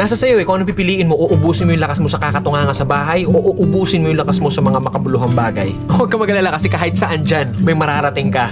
Nasa sayo kung ano pipiliin mo, uubusin mo yung lakas mo sa kakatunganga sa bahay o uubusin mo yung lakas mo sa mga makabuluhang bagay. Huwag ka mag-alala kasi kahit saan dyan, may mararating ka.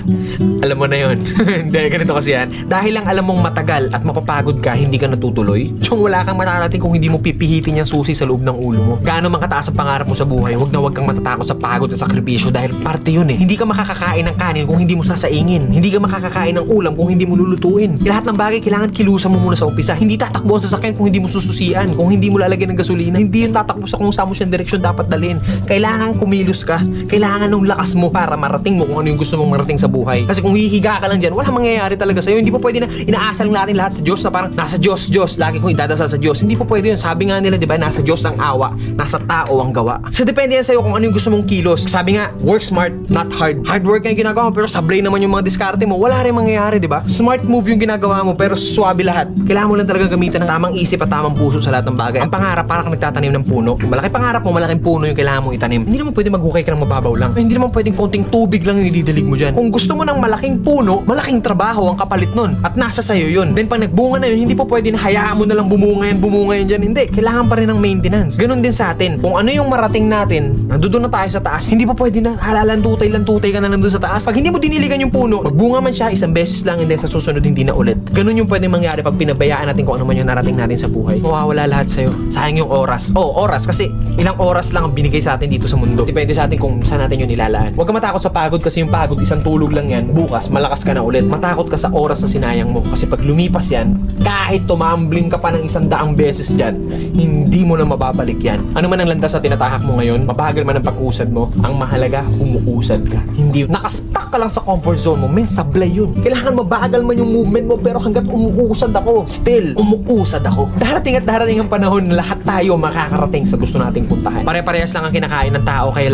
Alam mo na yun. Hindi, ganito kasi yan. Dahil lang alam mong matagal at mapapagod ka, hindi ka natutuloy. Tsong wala kang mararating kung hindi mo pipihitin yung susi sa loob ng ulo mo. Gaano man kataas ang pangarap mo sa buhay, huwag kang matatakot sa pagod at sakripisyo dahil parte yun eh. Hindi ka makakakain ng kanin kung hindi mo sasaingin. Hindi ka makakakain ng ulam kung hindi mo lulutuin. Lahat ng bagay kailangan kilusan mo muna sa umpisa. Hindi tatakbo ang sasakyan kung hindi mo sususian, kung hindi mo lalagyan ng gasolina. Hindi yun tatakbo sa kung saan mo siyang direksyon dapat dalhin. Kailangan kumilos ka. Kailangan ng lakas mo para marating mo kung ano yung gusto mong marating sa buhay. Kasi kung hihiga ka lang dyan, wala mangyayari talaga sa'yo. Hindi po pwede na inaasal natin lahat sa Diyos na parang nasa Diyos, lagi kong idadasal sa Diyos. Hindi po pwede yun. Sabi nga nila, di ba, nasa Diyos ang awa, nasa tao ang gawa. So depende yan sa'yo kung ano yung gusto mong kilos. Sabi nga, work smart, not hard. Hard work nga yung ginagawa mo, pero sablay naman yung mga diskarte mo. Wala rin mangyayari, di ba? Smart move yung ginagawa mo, pero swabe lahat. Kailangan mo lang talaga gamitan ng tamang isip at tamang puso sa lahat ng bagay. Ang pangarap, para kang nagtatanim ng puno. Malaki pangarap mo, malaking puno yung kailangan mong itanim. Hindi naman pwede maghukay ka ng mababaw lang. Hindi naman pwedeng konting tubig lang yung ididilig mo dyan. Kung gusto mo ng malaking puno, malaking trabaho ang kapalit nun. At nasa sayo yun. Then pag nagbunga na yun, hindi po pwede na hayaan mo na lang bumunga yan dyan. Hindi. Kailangan pa rin ng maintenance. Ganun din sa atin. Kung ano yung marating natin, nandoon na tayo sa taas, hindi po pwede na lantutay ka na lang doon sa taas. Pag hindi mo diniligan yung puno, magbunga man siya isang beses lang and then sa susunod hindi na ulit. Ganun yung pwede mangyari pag pinabayaan natin kung ano man yung narating natin sa buhay. Mawawala lahat sa'yo. Sayang yung oras. Oras kasi ilang oras lang ang binigay sa atin dito sa mundo. Depende sa atin kung saan natin yun nilalaan. Huwag ka matakot sa pagod kasi yung pagod, isang tulog lang yan. Bukas, malakas ka na ulit. Matakot ka sa oras na sinayang mo. Kasi pag lumipas yan, kahit tumambling ka pa ng 100 beses dyan, hindi mo na mababalik yan. Ano man ang landas na tinatahak mo ngayon, mabagal man ang pag-usad mo, ang mahalaga, umuusad ka. Hindi, nakastuck ka lang sa comfort zone mo, men, sablay yun. Kailangan mabagal man yung movement mo, pero hanggat umuusad ako, still, umuusad ako. Darating at darating ang panahon na lahat tayo makakarating sa gusto nating puntahan. Pare-parehas lang ang kinakain ng tao, kaya